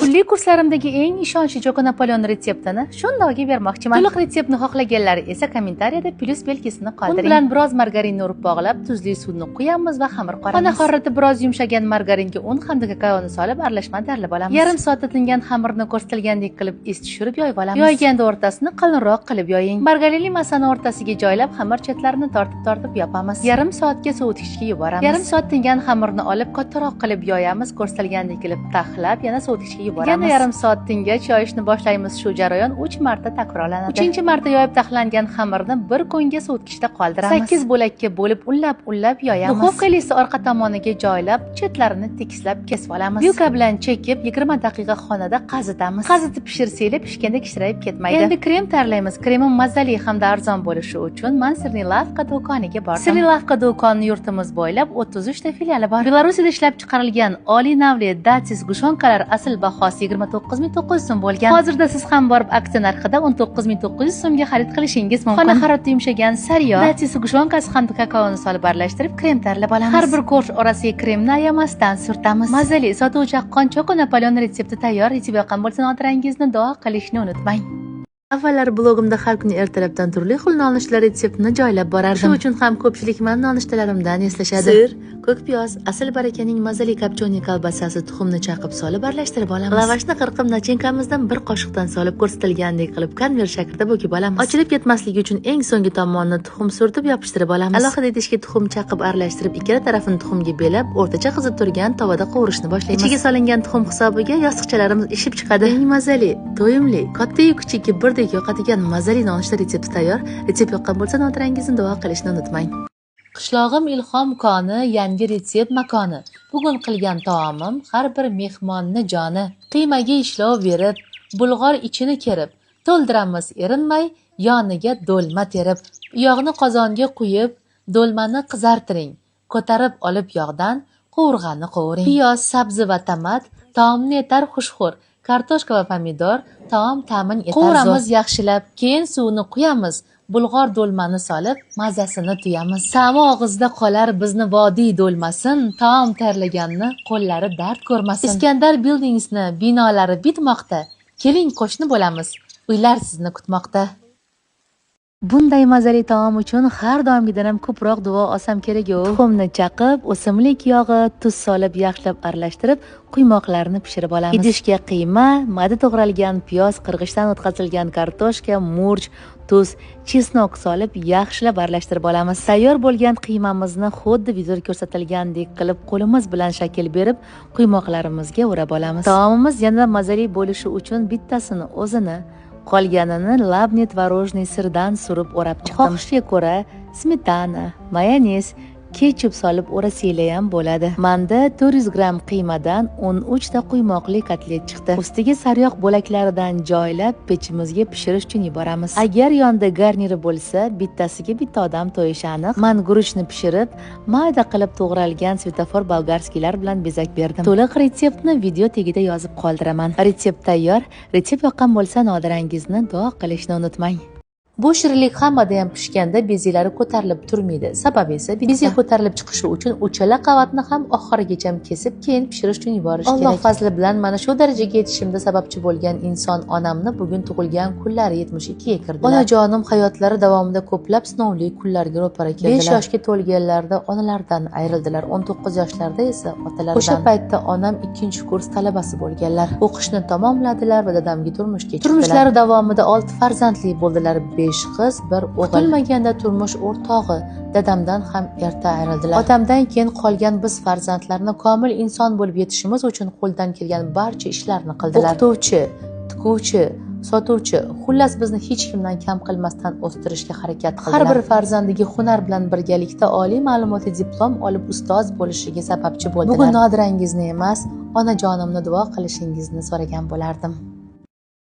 Kunlik kurslarimdagi eng ishonchli Choco Napoleon retseptini shundoqga bermoqchiman. To'liq retseptni xohlaganlar esa kommentariyada plus belgisini qoldiring. Un bilan biroz margarinni urib bog'lab, tuzli suvni quyamiz va xamir qoramiz. Xona harorati biroz yumshagan margaringa un hamda kakaoni solib aralashma tayyorlab olamiz. Yarim soatda tingan xamirni ko'rsatilgandek qilib is tushirib yoyib olamiz. Yoyganda o'rtasini qalinroq qilib yoying. Margarinli massani o'rtasiga joylab, xamir chetlarini tortib yopamiz. Yarim soatga sovutgichga yuboramiz. Yarim soat tingan xamirni olib kattaroq qilib yoyamiz. Ko'rsatilgandek qilib taxlab, yana sovutgichga yuboramiz. Yana yarim soat tingach yoyishni boshlaymiz. Shu jarayon 3 marta takrorlanadi. 3-marta yoyib taxlangan xamirni bir kunga sovutgichda qoldiramiz. 8 bo'lakka bo'lib unlab yoyamiz. Duxovka esa orqa tomoniga joylab, chetlarini tekislab kesib olamiz. Vyuka bilan chekib 20 daqiqa xonada qazitamiz. Qazitib pishirsanglar pishganda kichrayib ketmaydi. Endi krem tayyorlaymiz. Kremim mazali hamda arzon bo'lishi uchun men Sirnilavka do'koniga bordim. Sirnilavka do'koni yurtimiz bo'ylab 33 ta filiali bor. Belarusda ishlab chiqarilgan oliy navli Datis gushonkalar asl bahosi 29900 so'm bo'lgan. Hozirda siz ham borib aksiya narxida 19900 so'mga xarid qilishingiz mumkin. Xona harorati yumshagan sariyog, Datis gushonkasi hamda kakaoni solib aralashtirib krem tayyorlab olamiz. Har bir ko'rsh orasiga kremni ayamasdan surtamiz. Mazali sotuvchi chaqqon Choco Napoleon retsepti tayyor. Retsepti yoqqan bo'lsa, xotirangizni duo qilishni unutmang. Avvallari blogimda har kuni ertalabdan turli xil nonushtalar retseptini joylab borardim. Shu uchun ham ko'pchilik men nonushtalarimdan eslashadi. Sir, ko'k piyoz, asl barakaning mazali kopchoniy kolbasasi, tuxumni chaqib solib aralashtirib olamiz. Lavashni qirqib nachinkamizdan bir qoshiqdan solib ko'rsatilgandek qilib konver shaklida bo'kib olamiz. Ochilib ketmasligi uchun eng so'nggi tomonini tuxum surtib yopishtirib olamiz. Alohida idishga tuxum chaqib aralashtirib, ikkala tarafini tuxumga belab, o'rtacha qizib turgan tovada qovurishni boshlaymiz. Ichiga solingan tuxum hisobiga yostiqchalarimiz ishib chiqadi. Eng mazali, to'yimli, katta-yu kichikka birdek yoqadigan mazali nonushta retsepti tayyor. Retsept yoqqan bo'lsa, xotirangizni duo qilishni unutmang. Qishlog'im ilhom koni, yangi retsept makoni. Bugun qilgan taomim har bir mehmonni joni. Qiymaga ishlov berib, bulg'or ichini kerib, to'ldiramiz erinmay, yoniga do'lma terib. Yog'ni qozonga quyib, do'lmani qizartiring. Ko'tarib olib yog'dan qovurg'ani qovuring. Piyoz, sabzi va tomat taomni etar xushxo'r. Kartoshka va pomidor taom ta'min etar. Qovuramiz yaxshilab, keyin suvni quyamiz. Bulg'or do'lmani solib, mazasini tuyamiz. Ta'mi og'izda qolar bizni vodiy do'lmasin, taom tayyorlaganni qo'llari dard ko'rmasin. Iskandar Buildingsni binolari bitmoqda. Keling qo'shni bo'lamiz. Uylar sizni kutmoqda. Bunday mazali taom uchun har doimgidan ham ko'proq duo olsam kerak-ku. Tuxumni chaqib, o'simlik yog'i, tuz solib yaxshilab aralashtirib, quymoqlarni pishirib olamiz. Idishga qiyma, ma'da to'g'ralgan piyoz, qirg'ichdan o'tkazilgan kartoshka, murch, tuz, chesnok solib yaxshilab aralashtirib olamiz. Tayyor bo'lgan qiymamizni xuddi videoda ko'rsatilgandek qilib qo'limiz bilan shakl berib, quymoqlarimizga o'rab olamiz. Taomimiz yanada mazali bo'lishi uchun bittasini o'zini, qolganini labnet va rojniy sirdan surib o'rab chiqdim. Xohishga ko'ra smetana, mayonez, ketchup solib o'rasanglar ham bo'ladi. Menda 400 gramm qiymadan 13 ta quymoqli kotlet chiqdi. Ustiga sariyog' bo'laklaridan joylab pechimizga pishirish uchun yuboramiz. Agar yonda garniri bo'lsa, bittasiga bitta odam to'yishi aniq. Men guruchni pishirib, mayda qilib to'g'ralgan svetofor bolgarskiylar bilan bezak berdim. To'liq retseptni video tagida yozib qoldiraman. Retsept tayyor. Retsept yoqqan bo'lsa, xotirangizni duo qilishni unutmang. Bu shirinlik hammada ham pishganda bezalari ko'tarilib turmaydi. Sababi esa bezi ko'tarilib chiqishi uchun uchala qavatni ham oxirigacha kesib, keyin pishirish uchun yuborish kerak. Alloh fazli bilan mana shu darajaga yetishimda sababchi bo'lgan inson onamni bugun tug'ilgan kunlari 72 ga kirdilar. Onajonim hayotlari davomida ko'plab sinovli kunlarga ro'para keldilar. 5 yoshga to'lganlarida onalaridan ayrildilar, 19 yoshlarida esa otalaridan. O'sha paytda onam 2-kurs talabasi bo'lganlar. O'qishni tamomladilar va dadamga turmushga chiqdilar. Turmushlari davomida 6 farzandli bo'ldilar. 5 qiz, 1 o'g'il. Kutilmaganda turmush o'rtog'i dadamdan ham erta ayrildilar. Otamdan keyin qolgan biz farzandlarni komil inson bo'lib yetishimiz uchun qo'ldan kelgan barcha ishlarni qildilar. O'qituvchi, tikuvchi, sotuvchi, xullas bizni hech kimdan kam qilmasdan o'stirishga harakat qildilar. Har bir farzandiga hunar bilan birgalikda oliy ma'lumotli diplom olib ustoz bo'lishiga sababchi bo'ldilar. Bugun Nodirangizni emas, onajonimni duo qilishingizni so'ragan bo'lardim.